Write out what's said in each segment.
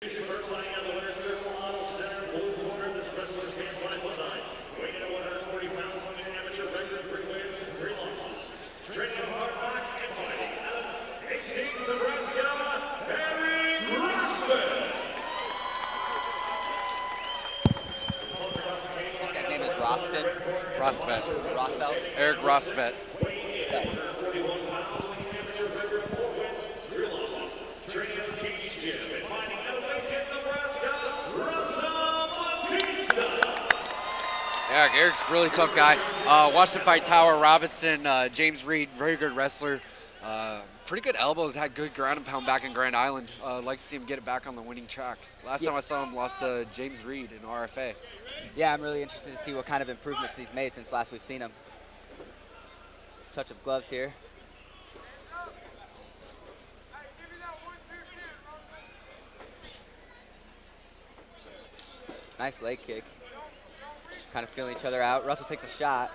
First lining out the winner's circle, model center, blue corner. This wrestler stands 5'9", weighing in at 140 pounds on the amateur record, 3 wins and 3 losses. Training of hard knocks and fighting out of Hastings, Nebraska, Erik Rostvet. This guy's name is Rostvet. Rostvet. Erik Rostvet. Yeah, Erik's a really tough guy. Watched him fight Tower Robinson, James Reed, very good wrestler. Pretty good elbows, had good ground and pound back in Grand Island. Like to see him get it back on the winning track. Last time I saw him, lost to James Reed in RFA. Yeah, I'm really interested to see what kind of improvements he's made since last we've seen him. Touch of gloves here. Nice leg kick. Kind of feeling each other out. Russell takes a shot.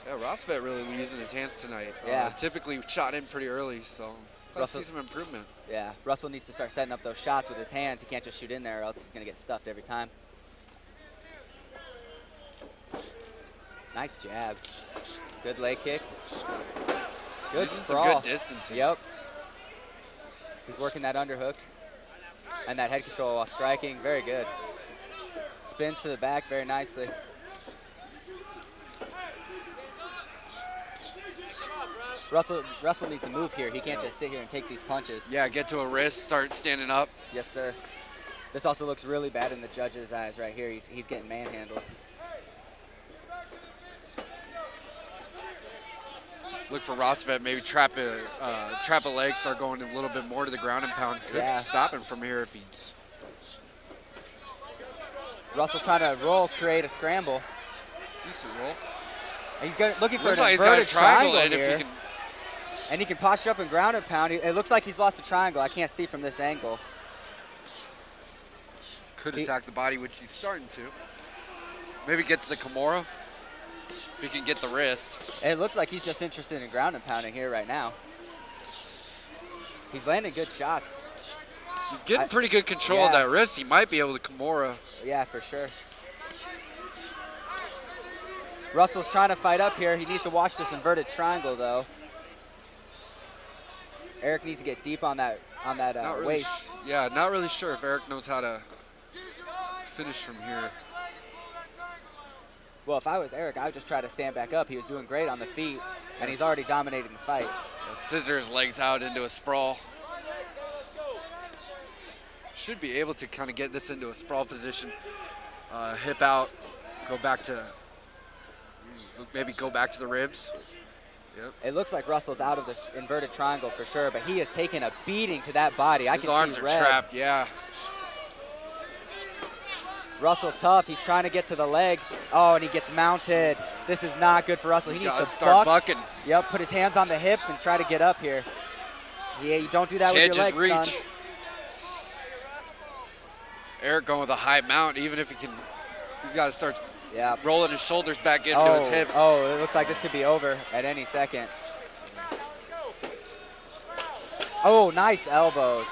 Yeah, Rostvet really using his hands tonight. Yeah. Typically shot in pretty early, so I see some improvement. Yeah, Russell needs to start setting up those shots with his hands. He can't just shoot in there or else he's going to get stuffed every time. Nice jab. Good leg kick. Good sprawl. Some good distance. Yep. He's working that underhook and that head control while striking. Very good. Spins to the back very nicely. Russell needs to move here. He can't just sit here and take these punches. Yeah, get to a wrist, start standing up. Yes, sir. This also looks really bad in the judge's eyes right here. He's getting manhandled. Look for Rostvet, maybe trap a leg, start going a little bit more to the ground and pound. Could stop him from here if he... Russell trying to roll, create a scramble. Decent roll. He's looking for looks an like inverted he's got a triangle triangle in here. if he can. And he can posture up and ground and pound. It looks like he's lost a triangle. I can't see from this angle. Could attack the body, which he's starting to. Maybe get to the Kimura if he can get the wrist. It looks like he's just interested in ground and pounding here right now. He's landing good shots. He's getting pretty good control of that wrist. He might be able to Kimura. Yeah, for sure. Russell's trying to fight up here. He needs to watch this inverted triangle, though. Erik needs to get deep on that waist. Yeah, not really sure if Erik knows how to finish from here. Well, if I was Erik, I would just try to stand back up. He was doing great on the feet, and he's already dominating the fight. Scissor his legs out into a sprawl. Should be able to kind of get this into a sprawl position. Hip out, maybe go back to the ribs. Yep. It looks like Russell's out of this inverted triangle for sure, but he has taken a beating to that body. His arms are trapped, yeah. Russell tough. He's trying to get to the legs. Oh, and he gets mounted. This is not good for Russell. He needs to start bucking. Yep, put his hands on the hips and try to get up here. Yeah, you don't do that with your legs, son. Erik going with a high mount, even if he can, he's got to start Yep. rolling his shoulders back into his hips. Oh, it looks like this could be over at any second. Oh, nice elbows.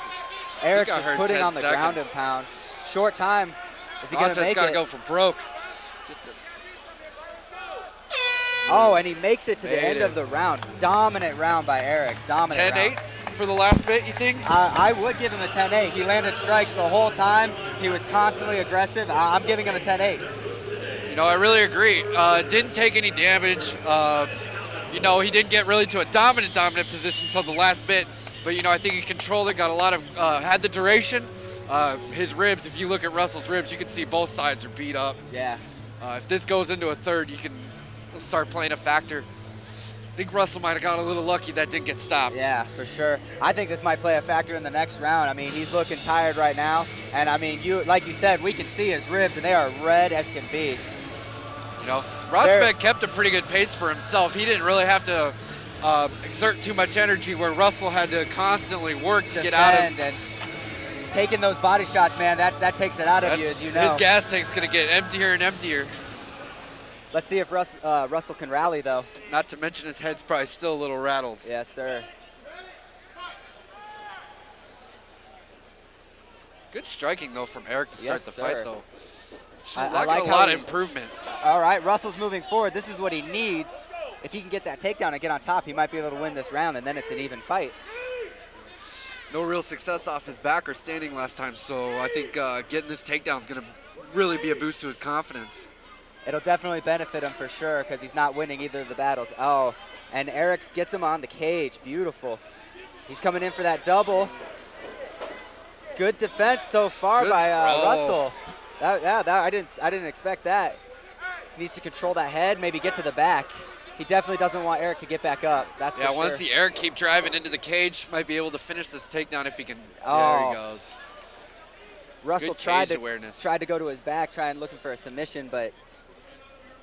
Erik just putting on the ground and pound. Short time. Is he going to make it? Got to go for broke. Get this. Oh, and he makes it to the end of the round. Dominant round by Erik. Dominant 10-8 for the last bit, you think? I would give him a 10-8. He landed strikes the whole time. He was constantly aggressive. I'm giving him a 10-8. You know, I really agree. Didn't take any damage. You know, he didn't get really to a dominant position until the last bit. But, you know, I think he controlled it, got a lot of, had the duration. His ribs, if you look at Russell's ribs, you can see both sides are beat up. Yeah. If this goes into a third, you can start playing a factor. I think Russell might have got a little lucky that didn't get stopped. Yeah, for sure. I think this might play a factor in the next round. I mean, he's looking tired right now. And, I mean, like you said, we can see his ribs, and they are red as can be. You know, Rostvet kept a pretty good pace for himself. He didn't really have to exert too much energy, where Russell had to constantly work to get out of. And taking those body shots, man, that takes it out of you, as you know. His gas tank's going to get emptier and emptier. Let's see if Russell can rally, though. Not to mention his head's probably still a little rattled. Yes, sir. Good striking, though, from Erik to start Yes, the sir. fight, though. I like a how lot of he's- improvement. All right, Russell's moving forward. This is what he needs. If he can get that takedown and get on top, he might be able to win this round, and then it's an even fight. No real success off his back or standing last time, so I think getting this takedown is going to really be a boost to his confidence. It'll definitely benefit him for sure because he's not winning either of the battles. Oh, and Erik gets him on the cage. Beautiful. He's coming in for that double. Good defense so far Good by sprawl. Russell. I didn't expect that. Needs to control that head, maybe get to the back. He definitely doesn't want Erik to get back up. That's Yeah, I for want to sure. see Erik keep driving into the cage. Might be able to finish this takedown if he can. Oh. There he goes. Russell Good tried cage to awareness. to go to his back, looking for a submission, but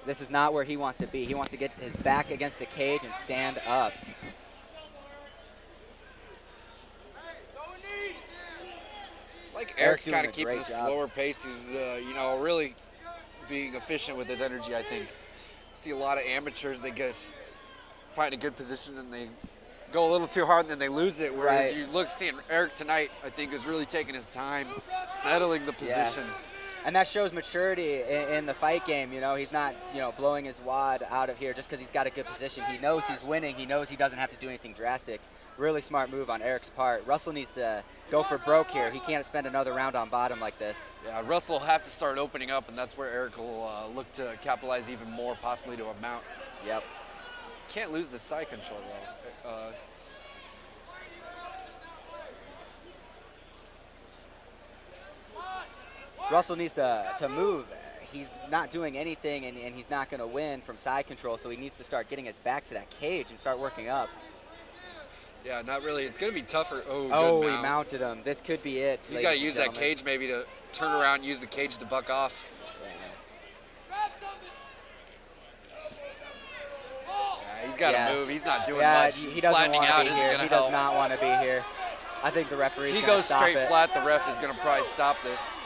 this is not where he wants to be. He wants to get his back against the cage and stand up. Like Erik's Erik's doing kind a of keeping great a job. slower pace. He's, really being efficient with his energy, I think. See a lot of amateurs, they find a good position and they go a little too hard and then they lose it. Whereas Right. you look, seeing Erik tonight, I think is really taking his time, settling the position. And that shows maturity in the fight game. You know, he's not, blowing his wad out of here just because he's got a good position. He knows he's winning. He knows he doesn't have to do anything drastic. Really smart move on Erik's part. Russell needs to go for broke here. He can't spend another round on bottom like this. Yeah, Russell will have to start opening up, and that's where Erik will look to capitalize even more, possibly to a mount. Yep. Can't lose the side control, though. Russell needs to move. He's not doing anything, and he's not going to win from side control, so he needs to start getting his back to that cage and start working up. Yeah, not really. It's going to be tougher. Oh, Good he mount. mounted him. This could be it. He's got to use that cage maybe to turn around, use the cage to buck off. Yeah, he's got to move. He's not doing much. He doesn't Flattening want to out be isn't here. going to He help. does not want to be here. I think the referee's If he going to goes stop straight it. flat, the ref is going to probably stop this.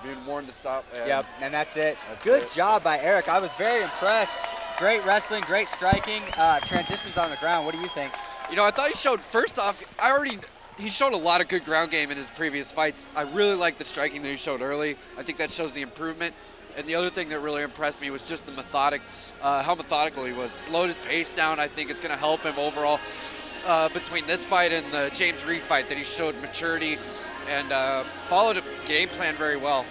Being warned to stop. Yep, and that's it. That's Good it. job by Erik. I was very impressed. Great wrestling, great striking, transitions on the ground. What do you think? You know, I thought he showed, first off, he showed a lot of good ground game in his previous fights. I really like the striking that he showed early. I think that shows the improvement. And the other thing that really impressed me was just how methodical he was. Slowed his pace down. I think it's going to help him overall between this fight and the James Reed fight, that he showed maturity and followed a game plan very well.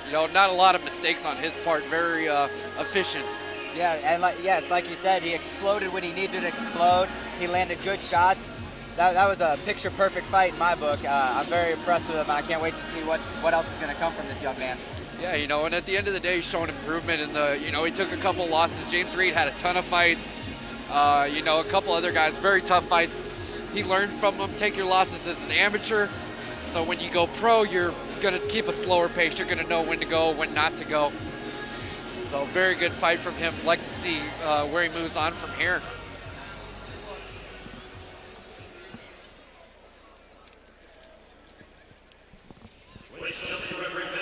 You know, not a lot of mistakes on his part. Very efficient. Yeah, and like you said, he exploded when he needed to explode. He landed good shots. That was a picture-perfect fight in my book. I'm very impressed with him, and I can't wait to see what else is going to come from this young man. Yeah, you know, and at the end of the day, he's showing improvement he took a couple losses. James Reed had a ton of fights. A couple other guys, very tough fights. He learned from them. Take your losses as an amateur. So when you go pro, you're going to keep a slower pace. You're going to know when to go, when not to go. So very good fight from him. Like to see where he moves on from here. Ladies and gentlemen, referee